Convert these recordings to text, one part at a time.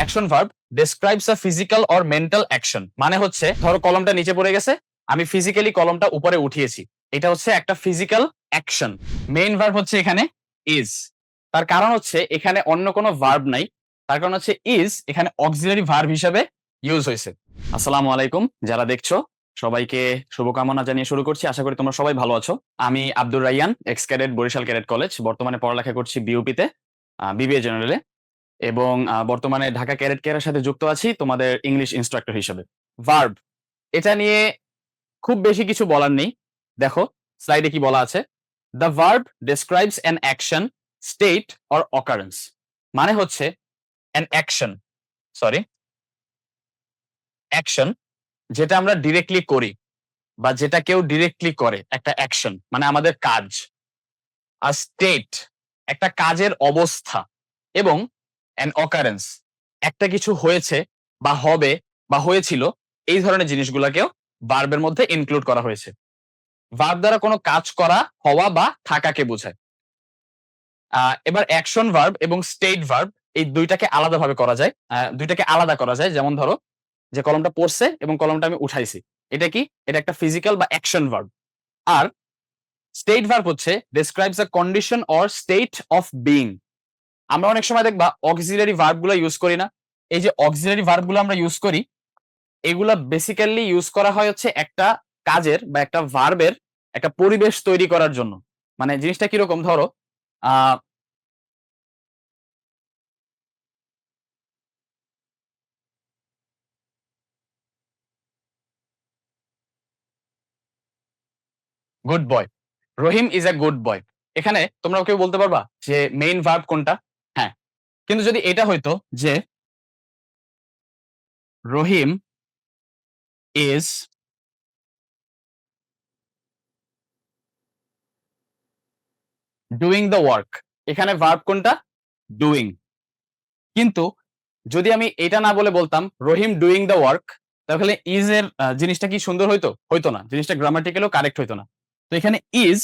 Action verb describes a physical or mental action, মানে হচ্ছে ধরো কলমটা নিচে পড়ে গেছে, আমি ফিজিক্যালি কলমটা উপরে উঠিয়েছি, এটা হচ্ছে একটা ফিজিক্যাল অ্যাকশন। মেইন ভার্ব হচ্ছে এখানে ইজ, তার কারণ হচ্ছে এখানে অন্য কোনো ভার্ব নাই, তার কারণ হচ্ছে ইজ এখানে অক্সিলারি ভার্ব হিসেবে ইউজ হয়েছে। আসসালামু আলাইকুম, যারা দেখছো সবাইকে শুভকামনা জানিয়ে শুরু করছি। আশা করি তোমরা সবাই ভালো আছো। আমি Abdur Raiyan, ex cadet, Barisal cadet college. বর্তমানে পড়ালেখা করছি বিউপিতে, বিবিএ জেনারেলে, এবং বর্তমানে ঢাকা ক্যাডেট কেয়ারের সাথে যুক্ত আছি তোমাদের ইংলিশ ইনস্ট্রাক্টর হিসেবে। ভার্ব, এটা নিয়ে খুব বেশি কিছু বলার নেই। দেখো স্লাইডে কি বলা আছে, the verb describes an action, state or occurrence, মানে হচ্ছে অ্যান অ্যাকশন, সরি অ্যাকশন যেটা আমরা ডিরেক্টলি করি বা যেটা কেউ ডিরেক্টলি করে, একটা অ্যাকশন মানে আমাদের কাজ। আর স্টেট একটা কাজের অবস্থা, এবং অ্যান অকারেন্স একটা কিছু হয়েছে বা হবে বা হয়েছিল, এই ধরনের জিনিসগুলোকেও ভার্বের মধ্যে ইনক্লুড করা হয়েছে। ভার্ব দ্বারা কোনো কাজ করা, হওয়া বা থাকাকে বোঝায়। এবার অ্যাকশন ভার্ব এবং স্টেট ভার্ব এই দুইটাকে আলাদাভাবে করা যায়, দুইটাকে আলাদা করা যায়। যেমন ধরো যে কলমটা পড়ছে এবং কলমটা আমি উঠাইছি, এটা কি? এটা একটা ফিজিক্যাল বা অ্যাকশন ভার্ব। আর স্টেট ভার্ব হচ্ছে describes a condition or state of being. আমরা অনেক সময় দেখবা অক্সিলারি ভার্বগুলো ইউজ করি না? এই যে অক্সিলারি ভার্বগুলো আমরা ইউজ করি, এগুলা বেসিক্যালি ইউজ করা হয় হচ্ছে একটা কাজের বা একটা ভার্বের একটা পরিবেশ তৈরি করার জন্য। মানে জিনিসটা কিরকম, ধরো good boy, Rahim is a good boy. এখানে তোমরা কেউ বলতে পারবা যে মেইন ভার্ব কোনটা? হ্যাঁ, কিন্তু যদি এটা হইতো যে রহিম ইজ ডুইং দ্য ওয়ার্ক, এখানে ভার্ব কোনটা? ডুইং। কিন্তু যদি আমি এটা না বলে বলতাম রহিম ডুইং দ্য ওয়ার্ক, তাহলে ইজ এর জিনিসটা কি সুন্দর হইতো? হইতো না, জিনিসটা গ্রামাটিক্যালিও কারেক্ট হইতো না। তো এখানে ইজ,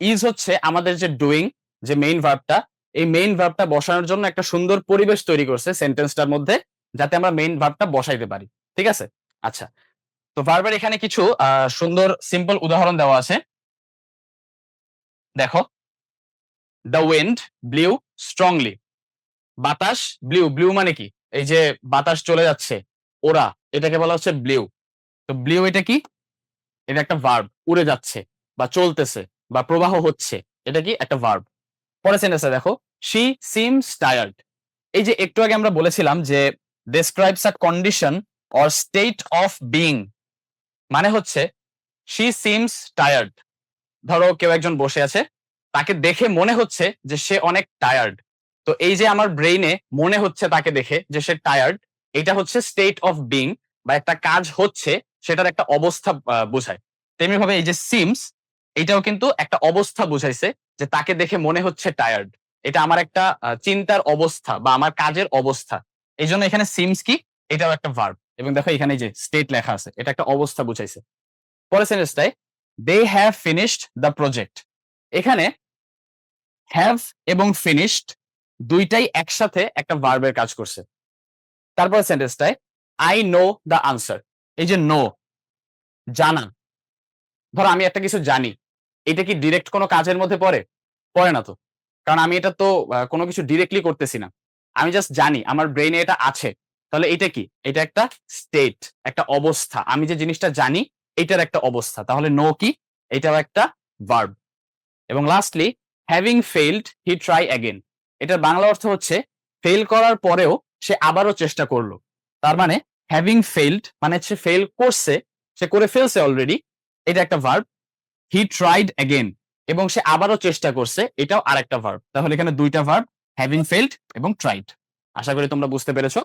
ইজ হচ্ছে আমাদের যে ডুইং, যে মেইন ভার্বটা, এই মেইন ভার্বটা বসানোর জন্য একটা সুন্দর পরিবেশ তৈরি করছে সেন্টেন্সটার মধ্যে, যাতে আমরা মেইন ভার্বটা বসাইতে পারি। ঠিক আছে? আচ্ছা, তো ভার্বের এখানে কিছু সুন্দর সিম্পল উদাহরণ দেওয়া আছে। দেখো, দ্য উইন্ড ব্লিউ স্ট্রংলি, বাতাস ব্লিউ, ব্লিউ মানে কি? এই যে বাতাস চলে যাচ্ছে, ওরা, এটাকে বলা হচ্ছে ব্লিউ। তো ব্লিউ এটা কি? এটা একটা ভার্ব, উড়ে যাচ্ছে বা চলতেছে বা প্রবাহ হচ্ছে, এটা কি? একটা ভার্ব। পরের সেন্টেন্সে দেখো, শি সিমস টায়ার্ড। এই যে একটু আগে আমরা বলেছিলাম যে describes a condition or state of being, মানে হচ্ছে শি সিমস টায়ার্ড। ধরো কেউ একজন বসে আছে, তাকে দেখে মনে হচ্ছে যে সে অনেক টায়ার্ড। তো এই যে আমার ব্রেইনে মনে হচ্ছে তাকে দেখে যে সে টায়ার্ড, এটা হচ্ছে স্টেট অফ বিইং, বা একটা কাজ হচ্ছে সেটার একটা অবস্থা বোঝায়। তেমনি ভাবে এই যে সিমস, এটাও কিন্তু একটা অবস্থা বুঝাইছে, যে তাকে দেখে মনে হচ্ছে টায়ার্ড। এটা আমার একটা চিন্তার অবস্থা বা আমার কাজের অবস্থা। এই জন্য এখানে সিমস কি? এটাও একটা ভার্ব। এবং দেখো এখানে যে স্টেট লেখা আছে, এটা একটা অবস্থা বুঝাইছে। পরের সেন্টেন্সটায়, they have finished the project. এখানে হ্যাভ এবং ফিনিশড দুইটাই একসাথে একটা ভার্বের কাজ করছে। তারপর সেন্টেন্সটায়, আই নো দ্য আনসার। এই যে নো, জানা। ধরো আমি একটা কিছু জানি, এটা কি ডিরেক্ট কোনো কাজের মধ্যে পড়ে? পড়ে না তো, কারণ আমি এটা তো কোনো কিছু ডিরেক্টলি করতেছি না, আমি জাস্ট জানি, আমার ব্রেইনে এটা আছে। তাহলে এটা কি? এটা একটা স্টেট, একটা অবস্থা। আমি যে জিনিসটা জানি, এটার একটা অবস্থা। তাহলে নো কি? এটাও একটা ভার্ব। এবং লাস্টলি, হ্যাভিং ফেইলড হি ট্রাই অ্যাগেন। এটার বাংলা অর্থ হচ্ছে ফেল করার পরেও সে আবারও চেষ্টা করলো। তার মানে হ্যাভিং ফেইলড মানে সে ফেল করছে, সে করে ফেলছে অলরেডি, এটা একটা ভার্ব। হি ট্রাইড অ্যাগেন, এবং সে আবারও চেষ্টা করছে, এটাও আরেকটা ভার্ব। তাহলে এখানে দুইটা ভার্ব, হ্যাভিং ফেইলড এবং ট্রাইড। আশা করি তোমরা বুঝতে পেরেছো।